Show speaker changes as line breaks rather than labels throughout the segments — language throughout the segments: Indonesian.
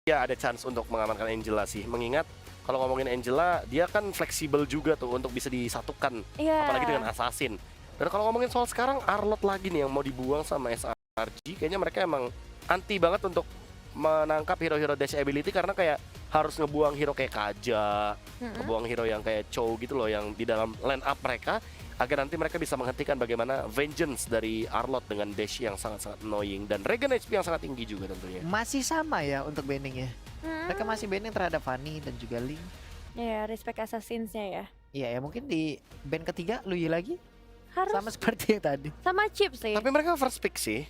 ya ada chance untuk mengamankan Angela sih. Mengingat kalau ngomongin Angela, dia kan fleksibel juga tuh untuk bisa disatukan,
Iya.
apalagi dengan Assassin. Dan kalau ngomongin soal sekarang, Arlot lagi nih yang mau dibuang sama SRG, kayaknya mereka emang anti banget untuk menangkap hero-hero dash ability karena kayak harus ngebuang hero kayak Kaja, ngebuang hero yang kayak Chow gitu loh yang di dalam line up mereka agar nanti mereka bisa menghentikan bagaimana vengeance dari Arlot dengan dash yang sangat-sangat annoying dan regen HP yang sangat tinggi juga tentunya.
Masih sama ya untuk banningnya. Mereka masih banning terhadap Fanny dan juga Ling.
Ya, respect assassins-nya ya.
Iya ya, mungkin di ban ketiga Lui lagi
Harus
sama seperti yang tadi.
sama chip sih.
Tapi mereka first pick sih.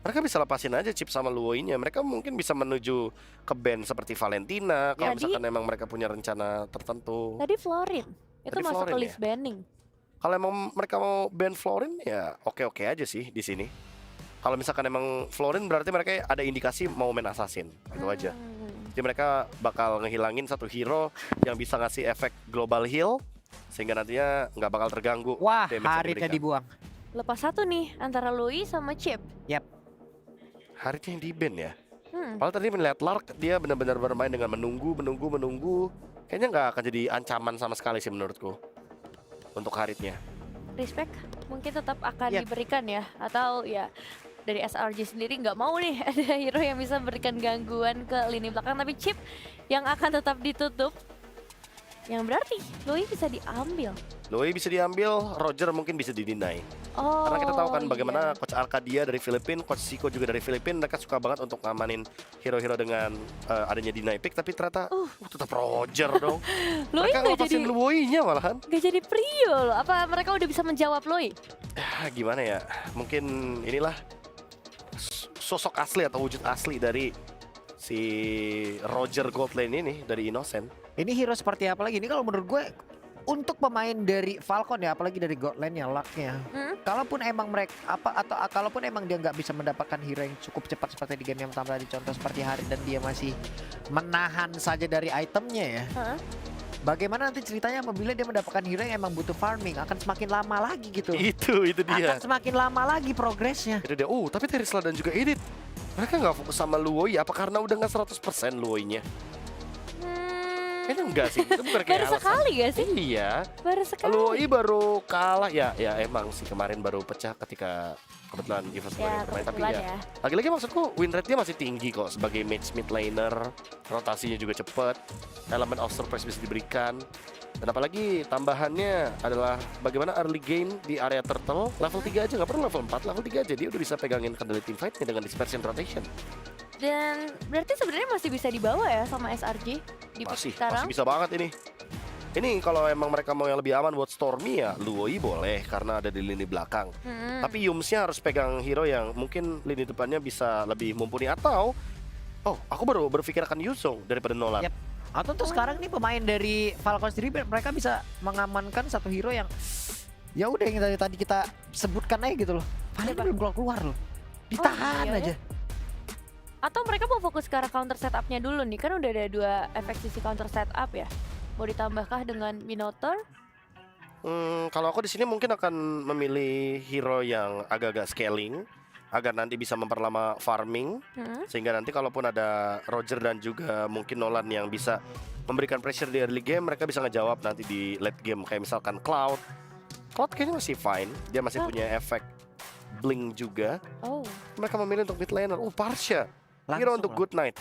Mereka bisa lepasin aja Chip sama Luoy-nya. Mereka mungkin bisa menuju ke band seperti Valentina kalau
Jadi-
misalkan emang mereka punya rencana tertentu.
Tadi Florin itu
Tadi
masuk ke
Florin
list banning.
Kalau emang mereka mau band Florin ya oke-oke aja sih di sini. Kalau misalkan emang Florin berarti mereka ada indikasi mau main assassin. Itu aja. Jadi mereka bakal ngehilangin satu hero yang bisa ngasih efek global heal sehingga nantinya nggak bakal terganggu.
Wah,
damage yang
Haritnya
diberikan.
dibuang.
Lepas satu nih antara Louis sama Chip.
Haritnya yang di band ya.
Hmm.
Padahal tadi melihat Lark dia benar-benar bermain dengan menunggu. Kayaknya nggak akan jadi ancaman sama sekali sih menurutku untuk Haritnya.
Respect mungkin tetap akan
Yap.
diberikan ya, atau ya dari SRG sendiri nggak mau nih ada hero yang bisa memberikan gangguan ke lini belakang, tapi Chip yang akan tetap ditutup, yang berarti Louis bisa diambil.
Loi bisa diambil, Roger mungkin bisa di-deny.
Oh,
Karena kita tahu kan bagaimana
iya.
Coach Arcadia dari Filipina, Coach Siko juga dari Filipina, mereka suka banget untuk ngamanin hero-hero dengan adanya deny pick, tapi ternyata tetap Roger dong.
Louis
Mereka
nggak
ngelepasin
jadi
Luoy-nya malahan.
nggak jadi prio loh. Apa mereka udah bisa menjawab Louis?
Gimana ya, mungkin inilah sosok asli atau wujud asli dari si Roger Goldlane ini, dari Innocent.
Ini hero seperti apa lagi? Ini kalau menurut gue untuk pemain dari Falcon ya, apalagi dari Godland-nya, luck-nya. Kalaupun emang mereka kalaupun emang dia nggak bisa mendapatkan hero yang cukup cepat seperti di game yang pertama tadi, contoh seperti Harit, dan dia masih menahan saja dari itemnya ya. Bagaimana nanti ceritanya apabila dia mendapatkan hero yang emang butuh farming, akan semakin lama lagi gitu.
Itu dia.
Akan semakin lama lagi progresnya.
Itu dia. Tapi Terisla dan juga Edith, mereka nggak fokus sama Luoy. Apa karena udah nggak 100% Luoy-nya? Kayaknya enggak sih. Itu bukan kayak
Baru
alasan.
sekali gak sih?
Iya.
Baru sekali.
Luoy baru kalah ya emang sih kemarin baru pecah ketika kebetulan Evos
Ya,
bermain, tapi
kebetulan
ya
ya.
lagi-lagi maksudku win rate-nya masih tinggi kok sebagai mid laner, rotasinya juga cepet, elemen of surprise bisa diberikan. Dan apalagi tambahannya adalah bagaimana early game di area turtle level 3 aja, nggak perlu level 4, level 3 aja dia udah bisa pegangin kendali team fight-nya dengan dispersion rotation.
Dan berarti sebenarnya masih bisa dibawa ya sama SRG di
Masih
sekarang.
bisa banget ini. Ini kalau emang mereka mau yang lebih aman buat Stormy ya Luoy boleh karena ada di lini belakang. Tapi Yumsnya harus pegang hero yang mungkin lini depannya bisa lebih mumpuni, atau aku baru berpikir akan Yuzong daripada Nolan.
Yap. Atau tuh sekarang nih pemain dari Falcon sendiri mereka bisa mengamankan satu hero yang ya udah yang tadi kita sebutkan aja gitu loh. Padahal
Siapa?
belum keluar loh. Ditahan
iya ya.
aja.
Atau mereka mau fokus ke arah counter setupnya dulu nih, kan udah ada 2 efek sisi counter setup ya. Mau ditambahkah dengan Minotaur?
Kalau aku di sini mungkin akan memilih hero yang agak-agak scaling agar nanti bisa memperlama farming, sehingga nanti kalaupun ada Roger dan juga mungkin Nolan yang bisa memberikan pressure di early game, mereka bisa ngejawab nanti di late game. Kayak misalkan Cloud kayaknya masih fine, dia masih punya efek blink juga. Mereka memilih untuk mid laner. Parsha, hero untuk Good Night.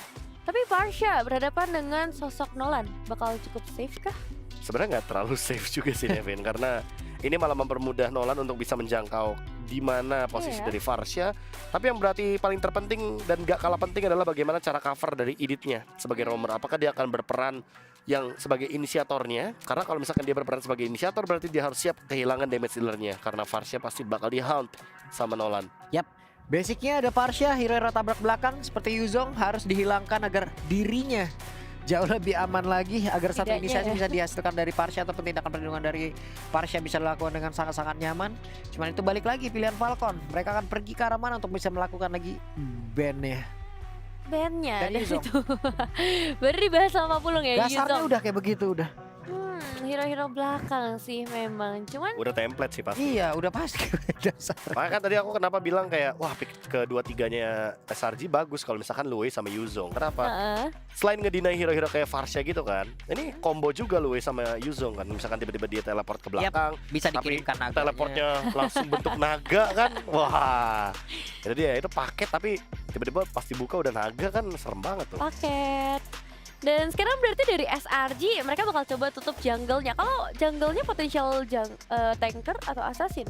Tapi Parsha berhadapan dengan sosok Nolan, bakal cukup safe kah?
Sebenarnya nggak terlalu safe juga sih Nevin, karena ini malah mempermudah Nolan untuk bisa menjangkau di mana posisi dari Farsha. Tapi yang berarti paling terpenting dan gak kalah penting adalah bagaimana cara cover dari Edith-nya sebagai roamer. Apakah dia akan berperan yang sebagai inisiatornya? Karena kalau misalkan dia berperan sebagai inisiator, berarti dia harus siap kehilangan damage dealernya, karena Farsha pasti bakal di-hound sama Nolan.
Yap. Basicnya ada Parsha, hero tabrak belakang seperti Yuzong harus dihilangkan agar dirinya jauh lebih aman lagi, agar satu
Setidaknya
inisiasi
ya.
bisa dihasilkan dari Parsha ataupun tindakan perlindungan dari Parsha bisa dilakukan dengan sangat-sangat nyaman. Cuman itu balik lagi pilihan Falcon, mereka akan pergi ke arah mana untuk bisa melakukan lagi ban-nya.
Bandnya
Dan
dan
Yuzong.
itu baru dibahas sama Pulung ya.
Dasarnya
Yuzong.
udah kayak begitu udah.
hero-hero belakang sih memang. Cuman
Udah template sih pasti.
Iya, udah pasti. Dasar.
Makanya kan tadi aku kenapa bilang kayak wah pick kedua-tiganya SRG bagus kalau misalkan Lue sama Yuzong. Kenapa? Selain ngedinai hero-hero kayak Varsha gitu kan, ini combo juga Lue sama Yuzong kan. Misalkan tiba-tiba dia teleport ke belakang,
Bisa
tapi
dikirimkan naga.
teleportnya langsung bentuk naga kan. Wah. Itu dia, itu paket tapi tiba-tiba pas dibuka udah naga kan, serem banget tuh.
paket. Dan sekarang berarti dari SRG mereka bakal coba tutup jungle-nya. Kalau jungle-nya potensial tanker atau assassin?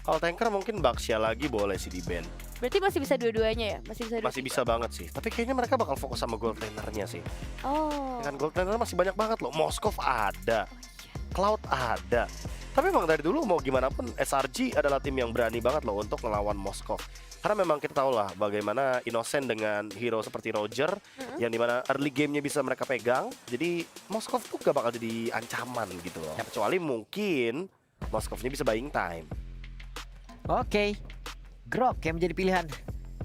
Kalau tanker mungkin Baxia lagi boleh sih di ban.
Berarti masih bisa dua-duanya ya? Masih bisa
Masih bisa banget sih. Tapi kayaknya mereka bakal fokus sama gold trainernya sih.
Oh.
Kan gold trainer masih banyak banget loh. Moskov ada, Cloud ada. Tapi memang dari dulu mau gimana pun SRG adalah tim yang berani banget loh untuk melawan Moskov. Karena memang kita tahu lah bagaimana Innocent dengan hero seperti Roger yang dimana early gamenya bisa mereka pegang. Jadi Moskov tuh gak bakal jadi ancaman gitu loh. Kecuali mungkin Moskovnya bisa buying time.
Oke. Grok yang menjadi pilihan.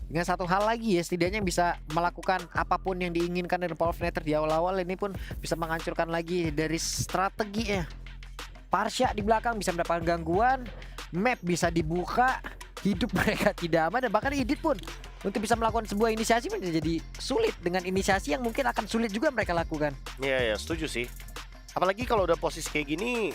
Dengan satu hal lagi ya, setidaknya bisa melakukan apapun yang diinginkan dari Paul Fnatter di awal-awal ini pun bisa menghancurkan lagi dari strateginya. Varsha di belakang bisa mendapatkan gangguan, map bisa dibuka, hidup mereka tidak aman, dan bahkan Idit pun untuk bisa melakukan sebuah inisiasi menjadi sulit dengan inisiasi yang mungkin akan sulit juga mereka lakukan.
Iya, setuju sih. Apalagi kalau udah posisi kayak gini,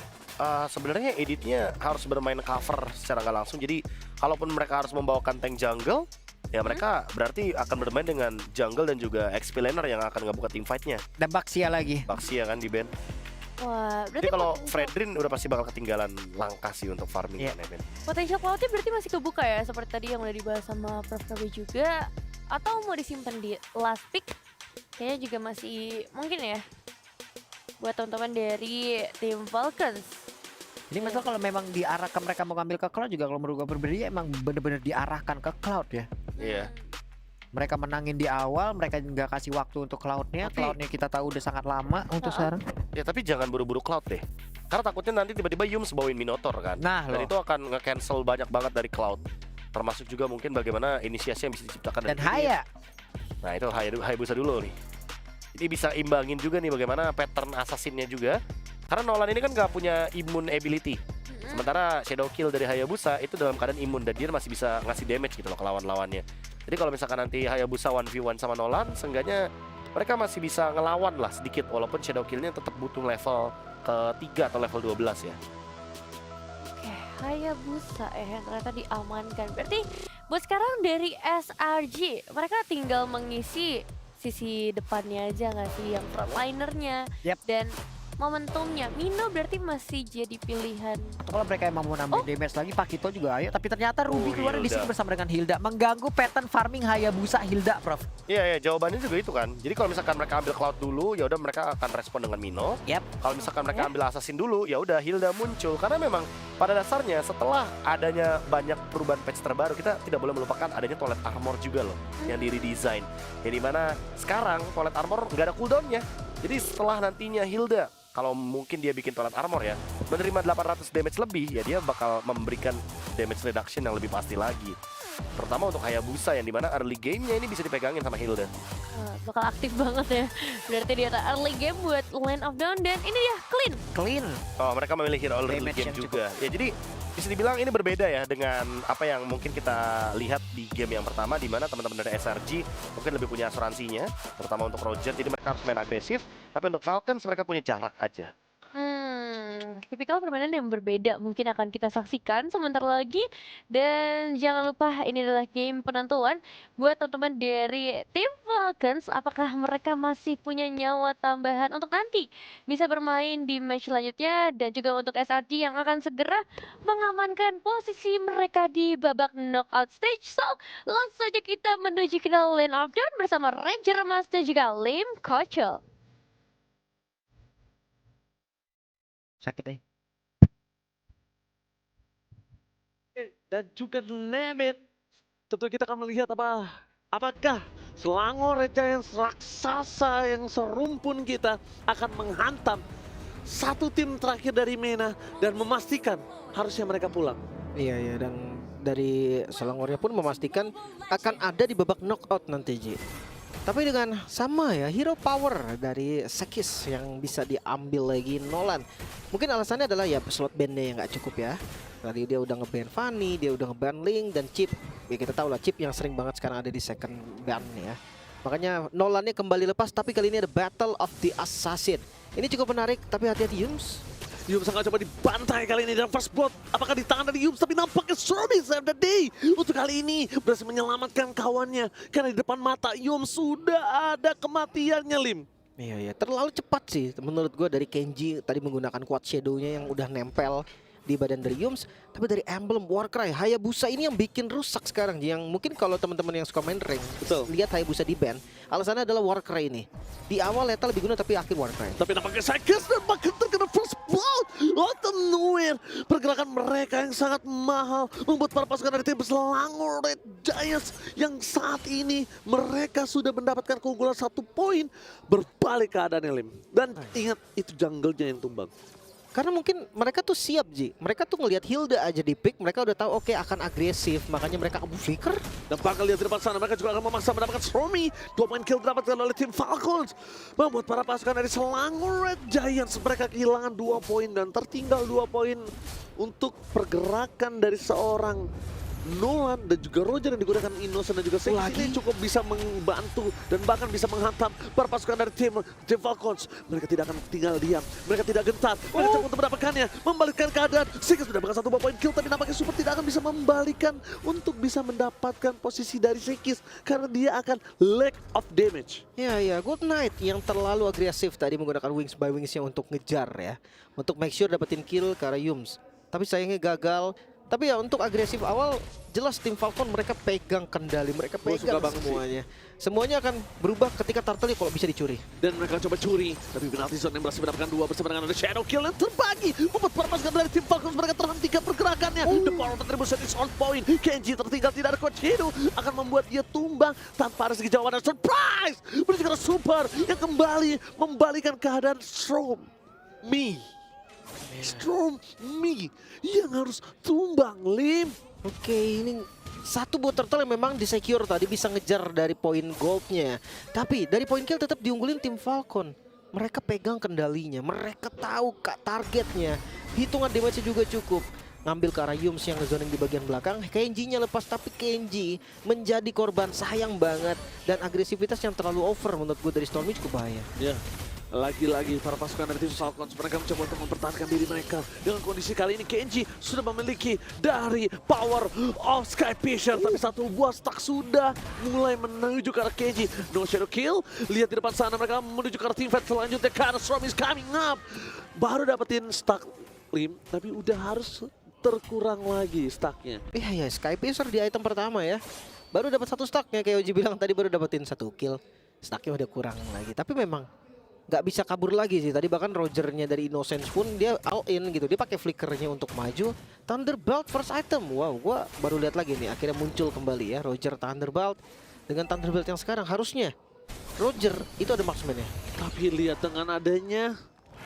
sebenarnya editnya harus bermain cover secara nggak langsung. Jadi kalaupun mereka harus membawakan tank jungle, ya mereka berarti akan bermain dengan jungle dan juga XP laner yang akan ngebuka team fight-nya.
Dan Baxia lagi.
Baxia kan di ban.
Wah,
Jadi
berarti
kalau Fredrin udah pasti bakal ketinggalan langkah sih untuk farming
Iya.
kan, Ben.
potensial cloud-nya berarti masih kebuka ya, seperti tadi yang udah dibahas sama Prof. KB juga, atau mau disimpan di last pick? Kayaknya juga masih mungkin ya buat teman-teman dari tim Falcons.
Jadi masalah kalau memang diarahkan mereka mau ngambil ke cloud juga, kalau menurut gue berbeda emang bener-bener diarahkan ke cloud ya.
Iya.
Mereka menangin di awal, mereka nggak kasih waktu untuk cloudnya.
Tapi-
Cloudnya kita tahu udah sangat lama untuk sekarang.
Ya tapi jangan buru-buru cloud deh. Karena takutnya nanti tiba-tiba Yums bawain Minotaur kan.
Nah
Dan
loh.
itu akan nge-cancel banyak banget dari cloud. Termasuk juga mungkin bagaimana inisiasi yang bisa diciptakan
Dan
dari
Haya.
Nah itu Hayabusa dulu nih. Ini bisa imbangin juga nih bagaimana pattern assassinnya juga. Karena Nolan ini kan nggak punya immune ability. Sementara Shadow Kill dari Hayabusa itu dalam keadaan imun dan dia masih bisa ngasih damage gitu loh ke lawan-lawannya. Jadi kalau misalkan nanti Hayabusa 1v1 sama Nolan, seenggaknya mereka masih bisa ngelawan lah sedikit. Walaupun Shadow Kill-nya tetap butuh level ke-3 atau level 12 ya.
Oke, Hayabusa yang ternyata diamankan. Berarti buat sekarang dari SRG, mereka tinggal mengisi sisi depannya aja nggak sih, yang frontlinernya.
Yap.
Dan momentumnya, Mino berarti masih jadi pilihan.
Atau kalau mereka emang mau nambah damage lagi, Pakito juga ayo. Tapi ternyata Ruby keluar di sini
Hilda.
bersama dengan Hilda, mengganggu pattern farming Hayabusa Hilda, Prof.
Iya, jawabannya juga itu kan. Jadi kalau misalkan mereka ambil Cloud dulu, ya udah mereka akan respon dengan Mino.
Yap.
Kalau misalkan mereka ambil Assassin dulu, ya udah Hilda muncul. Karena memang pada dasarnya setelah adanya banyak perubahan patch terbaru, kita tidak boleh melupakan adanya Toilet Armor juga loh yang di redesign. Yang dimana sekarang Toilet Armor nggak ada cooldownnya. Jadi setelah nantinya Hilda, kalau mungkin dia bikin Toilet Armor ya, menerima 800 damage lebih, ya dia bakal memberikan damage reduction yang lebih pasti lagi. Terutama untuk Hayabusa yang dimana early game-nya ini bisa dipegangin sama Hilda.
Bakal aktif banget ya. Berarti dia early game buat Land of Dawn, dan ini dia clean.
Clean.
Oh, mereka memilih hero early
Damage
game
yang
juga. Ya jadi bisa dibilang ini berbeda ya dengan apa yang mungkin kita lihat di game yang pertama, di mana teman-teman dari SRG mungkin lebih punya asuransinya, terutama untuk Roger. Jadi mereka harus main agresif. Tapi untuk Falcons mereka punya jarak aja.
Tipikal permainan yang berbeda mungkin akan kita saksikan sebentar lagi. Dan jangan lupa ini adalah game penentuan buat teman-teman dari tim Falcons. Apakah mereka masih punya nyawa tambahan untuk nanti bisa bermain di match selanjutnya, dan juga untuk SRG yang akan segera mengamankan posisi mereka di babak knockout stage. So, langsung saja kita menuju ke Land of Dawn bersama Ranger Mas dan juga Lim Kocho.
Sakit deh.
Dan juga Nemeth. Tentu kita akan melihat apakah Selangor Giants raksasa yang serumpun kita akan menghantam satu tim terakhir dari MENA dan memastikan harusnya mereka pulang.
Iya, dan dari Selangornya pun memastikan akan ada di babak knockout nanti, Ji. Tapi dengan sama ya, hero power dari Sekis yang bisa diambil lagi Nolan. Mungkin alasannya adalah ya slot bandnya yang nggak cukup ya. Tadi dia udah nge-ban Fanny, dia udah nge-ban Link dan Chip. Ya kita tahu lah Chip yang sering banget sekarang ada di second ban ya. Makanya Nolannya kembali lepas, tapi kali ini ada Battle of the Assassin. Ini cukup menarik, tapi hati-hati Yums.
Yums akan coba dibantai kali ini dan first blood apakah di tangan dari Yums, tapi nampaknya Stormy save the day untuk kali ini berhasil menyelamatkan kawannya karena di depan mata Yums sudah ada kematiannya Lim.
Iya, terlalu cepat sih menurut gue dari Kenji tadi menggunakan quad shadow-nya yang udah nempel di badan dari Yums, tapi dari emblem Warcry Hayabusa ini yang bikin rusak sekarang. Yang mungkin kalau teman-teman yang suka main rank lihat Hayabusa di ban, alasannya adalah Warcry ini. Di awal Lethal lebih guna tapi akhir Warcry.
Tapi nampaknya Sekis dan bahkan terkena first blood out of nowhere. Pergerakan mereka yang sangat mahal membuat para pasukan dari tim Selangor Red Giants yang saat ini mereka sudah mendapatkan keunggulan 1 poin, berbalik keadaannya Lim. Dan ingat itu jungle-nya yang tumbang.
Karena mungkin mereka tuh siap Ji. Mereka tuh ngelihat Hilda aja di pick, mereka udah tahu oke akan agresif, makanya mereka abu flicker.
Dan bakal lihat di depan sana, mereka juga akan memaksa mendapatkan Stormy. 2 poin kill didapatkan oleh tim Falcons. Membuat para pasukan dari Selangor Red Giants mereka kehilangan 2 poin dan tertinggal 2 poin untuk pergerakan dari seorang Nolan dan juga Roger yang digunakan Innocent dan juga Sekis ini cukup bisa membantu dan bahkan bisa menghantam para pasukan dari tim Falcons. Mereka tidak akan tinggal diam, mereka tidak gentar, mereka coba untuk mendapatkannya, membalikkan keadaan. Sekis mendapatkan 1 poin kill tapi nampaknya Super tidak akan bisa membalikan untuk bisa mendapatkan posisi dari Sekis karena dia akan lack of damage.
Ya, Good Knight yang terlalu agresif tadi menggunakan wings by wingsnya untuk ngejar ya, untuk make sure dapetin kill ke arah Yums. Tapi sayangnya gagal. Tapi ya untuk agresif awal jelas tim Falcon mereka pegang kendali, mereka pegang semuanya. Semuanya akan berubah ketika Turtle kalau bisa dicuri.
Dan mereka coba curi, tapi penalti zone yang berhasil mendapatkan 2 bersama dengan ada Shadow Kill yang terbagi. Membuat para pasukan dari tim Falcons mereka terhentikan pergerakannya. The power of retribution is on point. Kenji tertinggal tidak ada quad shadow akan membuat dia tumbang tanpa ada segi jawaban. Surprise! Menuju ke Super yang kembali membalikan keadaan Stormy yang harus tumbang Lim.
Oke, ini satu buat Turtle yang memang di-secure tadi bisa ngejar dari poin goldnya. Tapi dari poin kill tetap diunggulin tim Falcon. Mereka pegang kendalinya, mereka tahu targetnya. Hitungan damage juga cukup. Ngambil ke arah Yums yang ngezoning di bagian belakang. Kenji-nya lepas tapi Kenji menjadi korban, sayang banget. Dan agresivitas yang terlalu over menurut gue dari Stormy cukup bahaya.
Ya. Lagi-lagi para pasukan dari tim Falcons mereka mencoba untuk mempertahankan diri mereka. Dengan kondisi kali ini Kenji sudah memiliki dari power of Sky Fisher. Tapi satu buah stack sudah mulai menuju ke arah Kenji. No shadow kill. Lihat di depan sana mereka menuju ke arah team fight selanjutnya karena Storm is coming up. Baru dapetin stack Lim, tapi udah harus terkurang lagi stacknya.
Iya, Sky Fisher di item pertama ya. Baru dapat 1 stacknya kayak Oji bilang tadi, baru dapetin 1 kill. Stacknya udah kurang lagi. Tapi memang nggak bisa kabur lagi sih. Tadi bahkan Rogernya dari Innocence pun dia all in gitu. Dia pakai flickernya untuk maju. Thunderbolt first item. Wow, gua baru lihat lagi nih. Akhirnya muncul kembali ya Roger Thunderbolt. Dengan Thunderbolt yang sekarang harusnya Roger itu ada marksman-nya.
Tapi lihat dengan adanya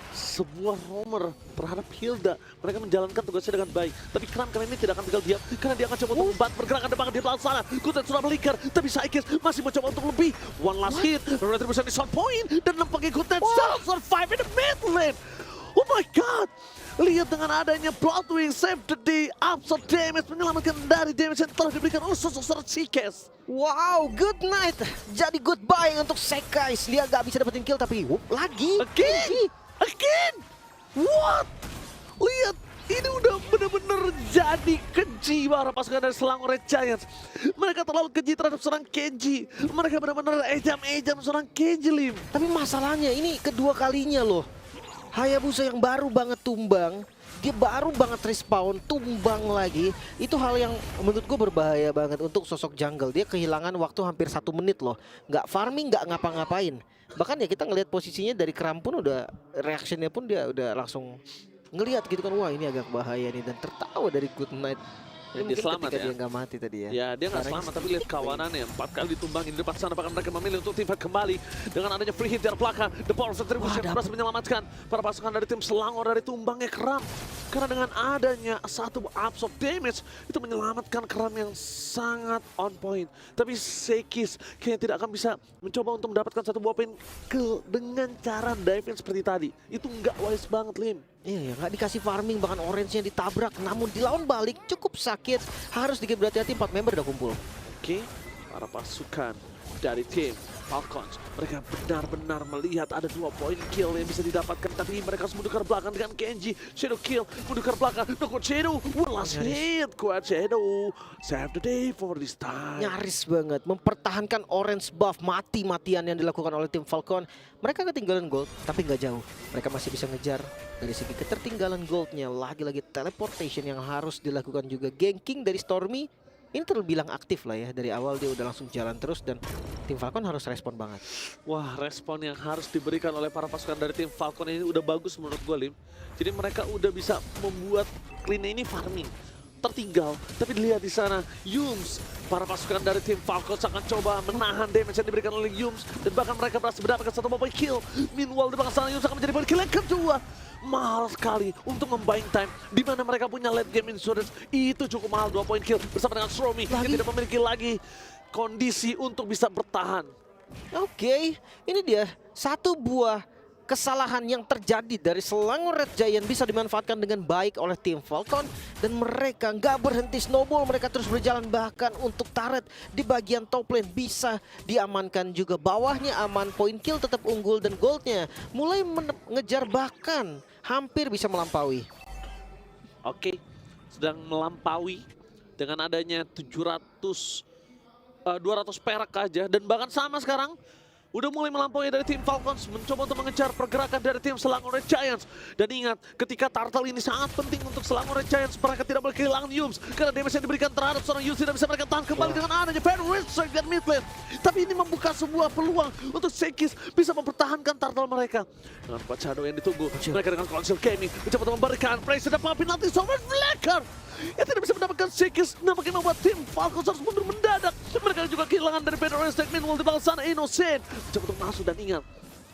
sebuah roamer terhadap Hilda, mereka menjalankan tugasnya dengan baik. Tapi Kram kali ini tidak akan tinggal diam karena dia akan coba untuk membantu pergerakan depan di belakang sana. Kutet sudah melingkar, tapi Sekis masih mencoba untuk lebih. One last hit, retribution is on point dan nampaknya Kutet still survive in the mid lane. Oh my god! Lihat dengan adanya Bloodwing save the day, absorb damage, menyelamatkan dari damage yang telah diberikan oleh sosok Sekis.
Wow, Good Night. Jadi goodbye untuk Sekis. Dia nggak bisa dapetin kill tapi lagi.
Again? What? Lihat, ini udah benar-benar jadi keji para pasukan dari Selangor Red Giants. Mereka terlalu keji terhadap seorang Kenji. Mereka benar-benar ejam-ejam seorang Kenji, Lim.
Tapi masalahnya ini kedua kalinya loh. Hayabusa yang baru banget tumbang, dia baru banget respawn, tumbang lagi. Itu hal yang menurut gue berbahaya banget untuk sosok jungle. Dia kehilangan waktu hampir 1 menit loh. Nggak farming, nggak ngapa-ngapain. Bahkan ya kita ngelihat posisinya dari Kram pun udah, reactionnya pun dia udah langsung ngelihat gitu kan. Wah ini agak bahaya nih, dan tertawa dari Good Night.
Ya, dia selamat ya.
Dia nggak mati tadi ya.
Ya dia nggak selamat, tapi lihat kawanannya 4 kali ditumbangin di depan sana. Bahkan mereka memilih untuk tim fight kembali dengan adanya free hit dari belakang. The power of retribution berhasil menyelamatkan para pasukan dari tim Selangor dari tumbangnya Kram. Karena dengan adanya satu absorb damage itu menyelamatkan Kram yang sangat on point. Tapi Sekis kayaknya tidak akan bisa mencoba untuk mendapatkan satu buah poin kill dengan cara diving seperti tadi. Itu nggak wise banget, Lim.
Iya, nggak dikasih farming, bahkan orange-nya ditabrak. Namun dilawan balik cukup sakit. Harus dikit berhati-hati, 4 member udah kumpul.
Oke, para pasukan dari tim Falcons, mereka benar-benar melihat ada 2 poin kill yang bisa didapatkan, tapi mereka harus mundur ke belakang dengan Kenji. Shadow kill, mundur ke belakang, Noko Shadow, one last hit, kuat Shadow, save the day for this time.
Nyaris banget mempertahankan orange buff mati-matian yang dilakukan oleh tim Falcon. Mereka ketinggalan gold, tapi nggak jauh. Mereka masih bisa ngejar. Dari segi ketertinggalan goldnya, lagi-lagi teleportation yang harus dilakukan juga. Ganking dari Stormy, ini terbilang aktif lah ya. Dari awal dia udah langsung jalan terus dan tim Falcon harus respon banget.
Wah, respon yang harus diberikan oleh para pasukan dari tim Falcon ini udah bagus menurut gue, Lim. Jadi mereka udah bisa membuat clean ini farming. Tertinggal, tapi dilihat di sana Yums, para pasukan dari tim Falcons akan coba menahan damage yang diberikan oleh Yums, dan bahkan mereka berhasil mendapatkan satu poin kill. Meanwhile di belakang sana Yums akan menjadi poin kill yang kedua. Mahal sekali untuk membuying time, di mana mereka punya late game insurance. Itu cukup mahal, 2 poin kill bersama dengan Stromy yang tidak memiliki lagi kondisi untuk bisa bertahan.
Oke, ini dia satu buah kesalahan yang terjadi dari Selangor Red Giant bisa dimanfaatkan dengan baik oleh tim Falcon, dan mereka nggak berhenti snowball, mereka terus berjalan, bahkan untuk turret di bagian top lane bisa diamankan juga. Bawahnya aman, poin kill tetap unggul, dan goldnya mulai mengejar, bahkan hampir bisa melampaui.
Oke, sedang melampaui dengan adanya 200 perak aja, dan bahkan sama sekarang udah mulai melampaui dari tim Falcons, mencoba untuk mengejar pergerakan dari tim Selangor Red Giants. Dan ingat, ketika turtle ini sangat penting untuk Selangor Red Giants, mereka tidak boleh kehilangan Yums, karena damage yang diberikan terhadap seorang Yums tidak bisa mereka tahan kembali dengan adanya Van Rijswijk dan mid lane. Tapi ini membuka sebuah peluang untuk Sekis bisa mempertahankan turtle mereka. Dengan kuat Shadow yang ditunggu, mereka dengan Council Gaming mencoba untuk memberikan pressure dan penalti Sovereign Flicker yang tidak bisa mendapatkan Sekis, nampaknya membuat tim Falcons harus mundur mendadak. Mereka juga kehilangan dari Van Rijswijk. Meanwhile di belakang sana Innocent coba untuk masuk, dan ingat,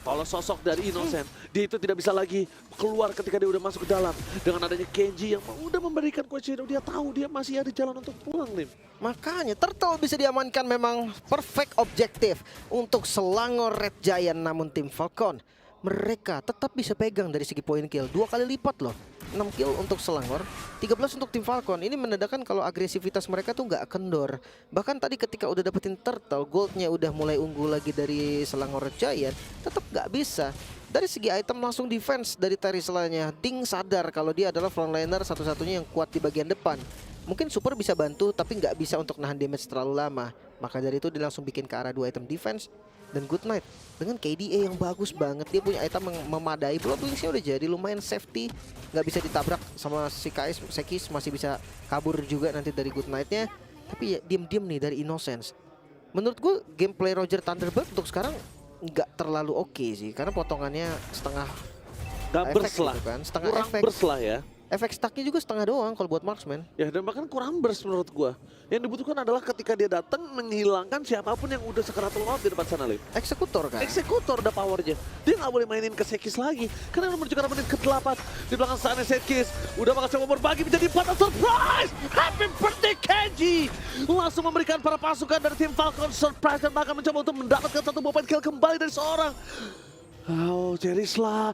kalau sosok dari Innocent, dia itu tidak bisa lagi keluar ketika dia udah masuk ke dalam. Dengan adanya Kenji yang udah memberikan Quad Shadow, dia tahu dia masih ada jalan untuk pulang, Lim.
Makanya turtle bisa diamankan, memang perfect objektif untuk Selangor Red Giant. Namun tim Falcon, mereka tetap bisa pegang dari segi poin kill, 2 kali lipat loh. 6 kill untuk Selangor, 13 untuk tim Falcon. Ini menandakan kalau agresivitas mereka tuh nggak kendor. Bahkan tadi ketika udah dapetin turtle, goldnya udah mulai unggul lagi dari Selangor Red Giant, tetap nggak bisa. Dari segi item langsung defense dari Terizla-nya. Ding sadar kalau dia adalah frontliner satu-satunya yang kuat di bagian depan. Mungkin Super bisa bantu, tapi nggak bisa untuk nahan damage terlalu lama. Maka dari itu dia langsung bikin ke arah 2 item defense. Dan Good Night dengan KDA yang bagus banget, dia punya item yang memadai. Blood Wings-nya udah jadi lumayan safety, nggak bisa ditabrak sama si Sekis, masih bisa kabur juga nanti dari Good Night-nya. Tapi ya diem-diem nih dari Innocence. Menurut gue gameplay Roger Thunderbird untuk sekarang nggak terlalu oke sih, karena potongannya setengah
Gak
efek
berslah,
gitu kan, setengah
kurang
efek.
berslah ya.
Efek stacknya juga setengah doang kalau buat marksman.
Ya, dan bahkan kurang burst menurut gua. Yang dibutuhkan adalah ketika dia datang menghilangkan siapapun yang udah sekeratul maut di depan sana, Lim.
Eksekutor kan.
Eksekutor udah powernya. Dia nggak boleh mainin ke Sekis lagi, karena udah menuju ke menit ke-8. Di belakang sana Sekis udah bakal coba berbagi menjadi 4 surprise. Happy birthday Kenji! Langsung memberikan para pasukan dari tim Falcon surprise, dan bahkan mencoba untuk mendapatkan satu buah kill kembali dari seorang Oh, Terizla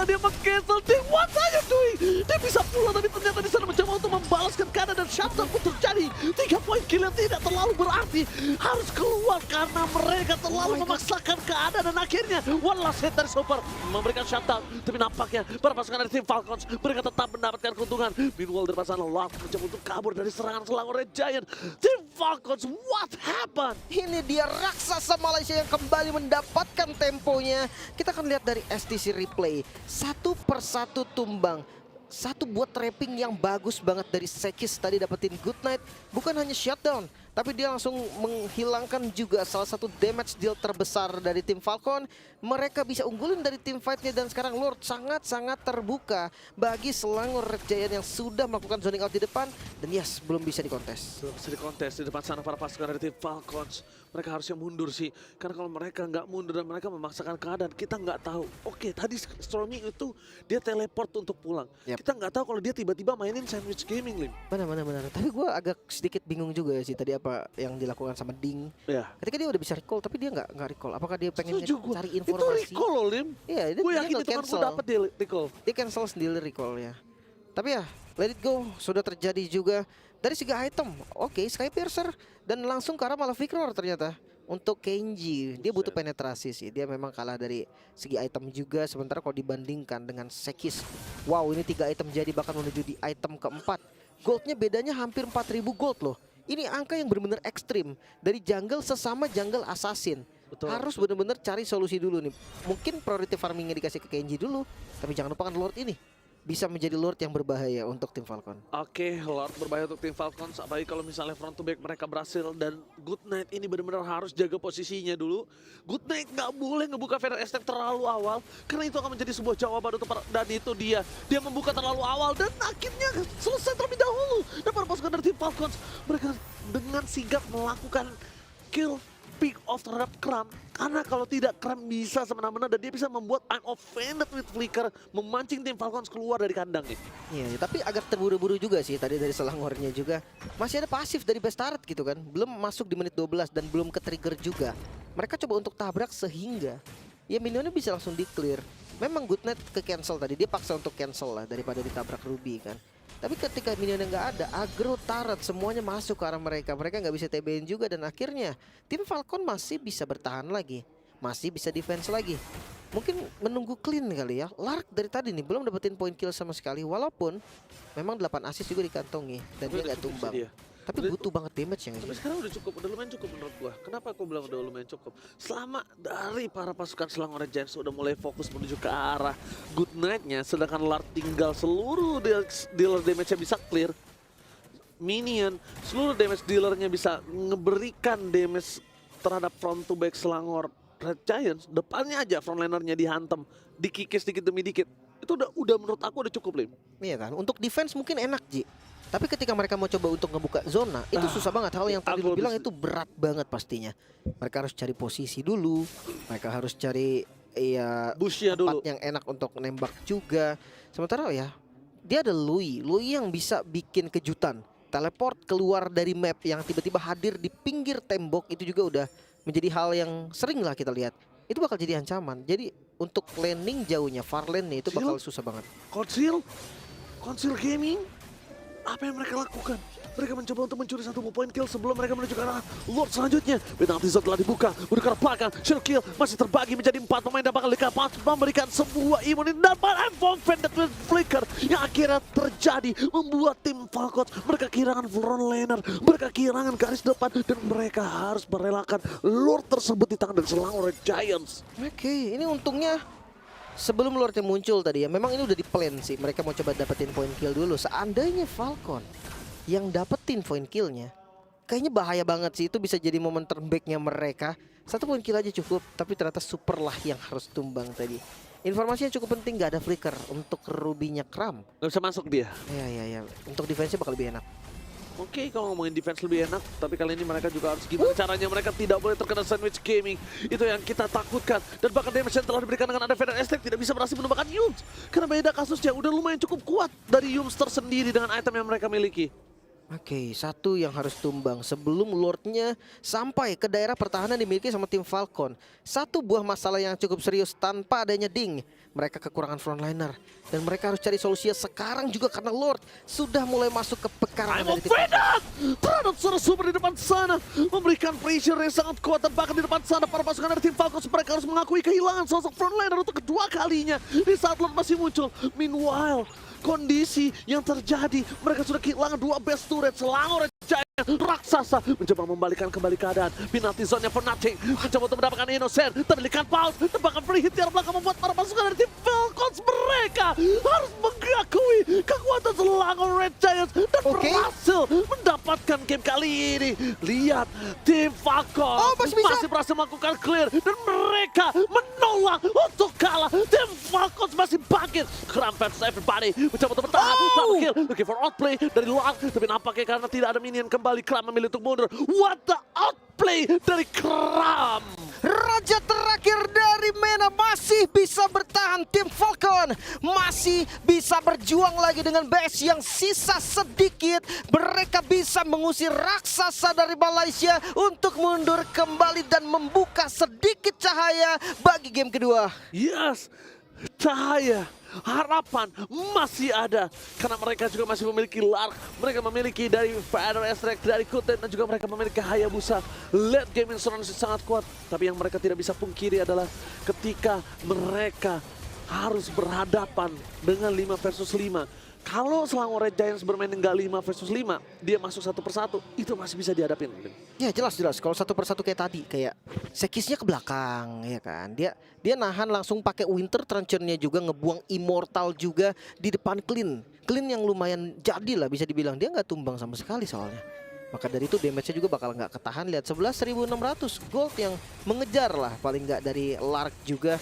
dia meng-cancel tim. What are you doing? Dia bisa pulang, tapi ternyata di sana mencoba untuk membalaskan keadaan, dan shutdown pun terjadi. 3 poin kill yang tidak terlalu berarti harus keluar karena mereka terlalu memaksakan keadaan, dan akhirnya one last hit dari Super memberikan shutdown. Tapi nampaknya para pasukan dari tim Falcons mereka tetap mendapatkan keuntungan. Meanwhile dari sana Love mencoba untuk kabur dari serangan Selangor Red Giant. Tim Falcons, what happened?
Ini dia raksasa Malaysia yang kembali mendapatkan temponya. Kita akan lihat dari STC replay, satu persatu tumbang. Satu buat trapping yang bagus banget dari Sekis tadi, dapetin Good Night. Bukan hanya shutdown, tapi dia langsung menghilangkan juga salah satu damage deal terbesar dari tim Falcon. Mereka bisa unggulin dari tim fightnya, dan sekarang Lord sangat-sangat terbuka bagi Selangor Red Giant yang sudah melakukan zoning out di depan. Dan yes, belum bisa dikontes.
Belum bisa dikontes di depan sana para pasukan dari tim Falcons mereka harusnya mundur sih. Karena kalau mereka nggak mundur dan mereka memaksakan keadaan, kita nggak tahu. Oke, tadi Stormy itu dia teleport untuk pulang.
Yap.
Kita nggak tahu kalau dia tiba-tiba mainin Sandwich Gaming, Lim.
Benar. Tapi gue agak sedikit bingung juga sih tadi apa yang dilakukan sama Ding.
Ya.
Ketika dia udah bisa recall, tapi dia nggak recall. Apakah dia pengen
Setuju gua.
cari
Itu
informasi?
recall loh, Lim.
Iya,
Gue yakin itu kan gue dapet dia recall.
Dia cancel sendiri recall-nya. Tapi ya, let it go. Sudah terjadi juga dari segi item. Oke, Skypiercer dan langsung ke arah malah Victor ternyata. Untuk Kenji, dia butuh penetrasi sih. Dia memang kalah dari segi item juga. Sementara kalau dibandingkan dengan Sekis, wow, ini 3 item jadi bahkan menuju di item keempat. Goldnya bedanya hampir 4.000 gold loh. Ini angka yang benar-benar ekstrim dari jungle sesama jungle assassin.
Betul.
Harus benar-benar cari solusi dulu nih. Mungkin priority farmingnya dikasih ke Kenji dulu, tapi jangan lupakan Lord ini bisa menjadi Lord yang berbahaya untuk tim Falcon.
Oke, Lord berbahaya untuk tim Falcons. Apalagi kalau misalnya front to back mereka berhasil. Dan Good Knight ini benar-benar harus jaga posisinya dulu. Good Knight nggak boleh ngebuka Feather Estate terlalu awal. Karena itu akan menjadi sebuah jawaban untuk dan itu dia. Dia membuka terlalu awal dan akhirnya selesai terlebih dahulu. Dan para pasukan dari tim Falcons, mereka dengan sigap melakukan kill pick off terhadap Kram. Karena kalau tidak, Kram bisa semena-mena dan dia bisa membuat I'm offended with Flicker, memancing tim Falcons keluar dari kandang nih.
Iya, tapi agak terburu-buru juga sih tadi dari Selangornya juga. Masih ada pasif dari Bastard gitu kan. Belum masuk di menit 12 dan belum ke-trigger juga. Mereka coba untuk tabrak sehingga ya minionnya bisa langsung di-clear. Memang Good Knight ke-cancel tadi, dia paksa untuk cancel lah daripada ditabrak Ruby kan. Tapi ketika minionnya nggak ada, aggro turret semuanya masuk ke arah mereka. Mereka nggak bisa TB-in juga dan akhirnya tim Falcon masih bisa bertahan lagi. Masih bisa defense lagi. Mungkin menunggu clean kali ya. Lark dari tadi nih belum dapetin point kill sama sekali. Walaupun memang 8 assist juga dikantongi. Dan dia nggak tumbang. Tapi butuh banget damage yang
Tapi
ini.
sekarang udah cukup, udah lumayan cukup menurut gua. Kenapa aku bilang udah lumayan cukup? Selama dari para pasukan Selangor Giants udah mulai fokus menuju ke arah Good Knight-nya, sedangkan Lard tinggal seluruh dealer damage-nya bisa clear. Minion, seluruh damage dealernya bisa ngeberikan damage terhadap front to back Selangor Red Giants. Depannya aja frontlinernya dihantam, dikikis dikit demi dikit. Itu udah menurut aku udah cukup, Lim.
Iya kan, untuk defense mungkin enak Ji. Tapi ketika mereka mau coba untuk ngebuka zona, itu susah banget. Hal yang tadi lu bilang itu berat banget pastinya. Mereka harus cari posisi dulu, mereka harus cari ya
Bushnya
tempat
dulu.
yang enak untuk nembak juga. Sementara ya, dia ada Louis yang bisa bikin kejutan. Teleport keluar dari map yang tiba-tiba hadir di pinggir tembok itu juga udah menjadi hal yang sering lah kita lihat. Itu bakal jadi ancaman. Jadi untuk landing jauhnya, far lane-nya itu bakal susah banget.
Konsil Gaming, apa yang mereka lakukan? Mereka mencoba untuk mencuri satu point kill sebelum mereka menuju ke arah Lord selanjutnya. Penalti zone telah dibuka, menuju ke arah belakang. Shield kill masih terbagi menjadi 4 pemain dan bakal dapat memberikan sebuah imun dan I'm offended with Flicker yang akhirnya terjadi membuat tim Falcons mereka kehilangan frontliner, mereka kehilangan garis depan dan mereka harus merelakan Lord tersebut di tangan dari Selangor Giants.
Oke, ini untungnya sebelum Lordnya muncul tadi ya, memang ini udah di plan sih. Mereka mau coba dapetin point kill dulu. Seandainya Falcon yang dapetin point killnya, kayaknya bahaya banget sih. Itu bisa jadi momen terbaiknya mereka. 1 point kill aja cukup, tapi ternyata super lah yang harus tumbang tadi. Informasinya cukup penting, gak ada flicker untuk Ruby-nya Kram.
Gak bisa masuk dia.
Ya. Untuk defense-nya bakal lebih enak.
Oke, kalau ngomongin defense lebih enak, tapi kali ini mereka juga harus gimana caranya mereka tidak boleh terkena Sandwich Gaming. Itu yang kita takutkan. Dan bahkan damage yang telah diberikan dengan ada Feather Estate tidak bisa berhasil menumbangkan Yums. Karena beda kasusnya, udah lumayan cukup kuat dari Yums tersendiri dengan item yang mereka miliki.
Oke, satu yang harus tumbang sebelum Lordnya sampai ke daerah pertahanan dimiliki sama tim Falcon. Satu buah masalah yang cukup serius tanpa adanya Ding. Mereka kekurangan frontliner. Dan mereka harus cari solusinya sekarang juga karena Lord sudah mulai masuk ke pekarangan dari tim Falcon.
Terhadap suara super di depan sana memberikan pressure yang sangat kuat dan bahkan di depan sana para pasukan dari tim Falcons mereka harus mengakui kehilangan sosok frontliner untuk kedua kalinya di saat Lord masih muncul. Meanwhile, kondisi yang terjadi mereka sudah kehilangan 2 best turret. Selangor Giant raksasa mencoba membalikan kembali keadaan. Penalti zone-nya for nothing, mencoba untuk mendapatkan Innocent, terlihat pause, tembakan free hit yang belakang membuat para pasukan dari tim Falcons mereka harus mengakui kekuatan Selangor Red Giants dan berhasil mendapatkan game kali ini. Lihat, tim Falcons masih berhasil melakukan clear dan mereka menolak untuk kalah. Tim Falcons masih bangkit. Kram versus everybody. Mencoba untuk bertahan. Double kill. Looking for outplay dari luar. Tapi nampaknya karena tidak ada minion kembali. Kram memilih untuk mundur. What the outplay dari Kram.
Raja terakhir dari MENA masih bisa bertahan. Tim Falcon masih bisa berjuang lagi dengan base yang sisa sedikit. Mereka bisa mengusir raksasa dari Malaysia untuk mundur kembali dan membuka sedikit cahaya bagi game kedua.
Yes, cahaya, harapan masih ada. Karena mereka juga masih memiliki Lark. Mereka memiliki dari Feather Ezreal, dari Kuten, dan juga mereka memiliki Hayabusa. Late game insurance sangat kuat. Tapi yang mereka tidak bisa pungkiri adalah ketika mereka harus berhadapan dengan 5 versus 5. Kalau Selangor Red Giants bermain enggak 5 versus 5, dia masuk satu persatu, itu masih bisa dihadapin.
Ya jelas. Kalau satu persatu kayak tadi, kayak Sekisnya ke belakang, ya kan. Dia nahan langsung pakai Winter Truncheon-nya juga, ngebuang Immortal juga di depan Clean. Clean yang lumayan jadi lah bisa dibilang. Dia nggak tumbang sama sekali soalnya. Maka dari itu damage-nya juga bakal nggak ketahan. Lihat 11.600 gold yang mengejar lah paling nggak dari Lark juga.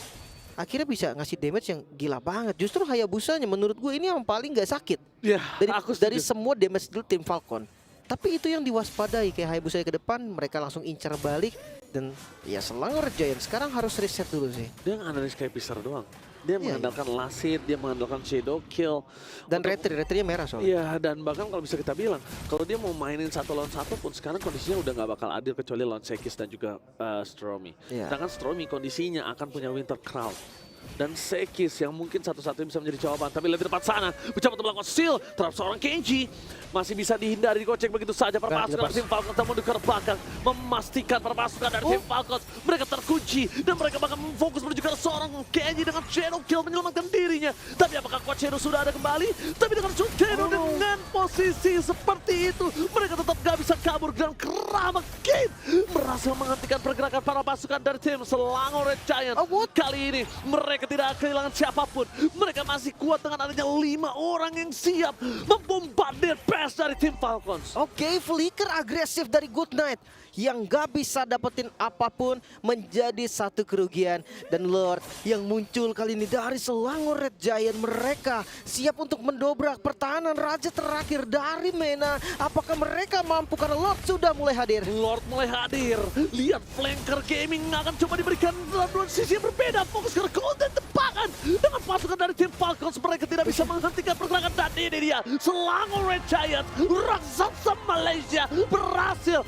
Akhirnya bisa ngasih damage yang gila banget. Justru Hayabusanya menurut gue ini yang paling nggak sakit
Ya,
dari semua damage dulu tim Falcon. Tapi itu yang diwaspadai, kayak Hayabusa ke depan mereka langsung incar balik. Dan ya Selangor Giant sekarang harus reset dulu sih.
dia nggak analis kayak Pisar doang. Dia mengandalkan Lasit, dia mengandalkan Shadow Kill.
Dan retri-nya merah soalnya.
Iya, dan bahkan kalau bisa kita bilang, kalau dia mau mainin 1 lawan 1 pun sekarang kondisinya udah nggak bakal adil kecuali lawan Sekis dan juga Stromy.
Iya.
Sedangkan Stromy kondisinya akan punya Winter Crown. Dan Sekis yang mungkin satu-satunya bisa menjadi jawaban. Tapi lebih tepat sana, mencoba untuk melakukan steal terhadap seorang Kenji. Masih bisa dihindari, dikocek begitu saja para pasukan dari tim Falcons. Namun di belakang memastikan para pasukan dari tim Falcons mereka terkunci. Dan mereka bahkan memfokus menuju ke seorang Kenji dengan Shadow Kill menyelamatkan dirinya. Tapi apakah Quad Shadow sudah ada kembali? Tapi dengan Shadow dengan posisi seperti itu, mereka tetap gak bisa kabur. Dan Kram again berhasil menghentikan pergerakan para pasukan dari tim Selangor Red Giant. Kali ini mereka tidak kehilangan siapapun. Mereka masih kuat dengan adanya 5 orang yang siap membombardir base dari tim Falcons.
Oke, flicker agresif dari Good Knight yang gak bisa dapetin apapun menjadi satu kerugian. Dan Lord yang muncul kali ini dari Selangor Red Giant, mereka siap untuk mendobrak pertahanan raja terakhir dari MENA. Apakah mereka mampu karena Lord sudah mulai hadir?
Lord mulai hadir. Lihat Flanker Gaming akan coba diberikan dalam dua sisi yang berbeda. Fokus ke konten tebakan dengan pasukan dari tim Falcons. Mereka tidak bisa menghentikan pergerakan. Dan ini dia Selangor Red Giant, raksasa Malaysia, berhasil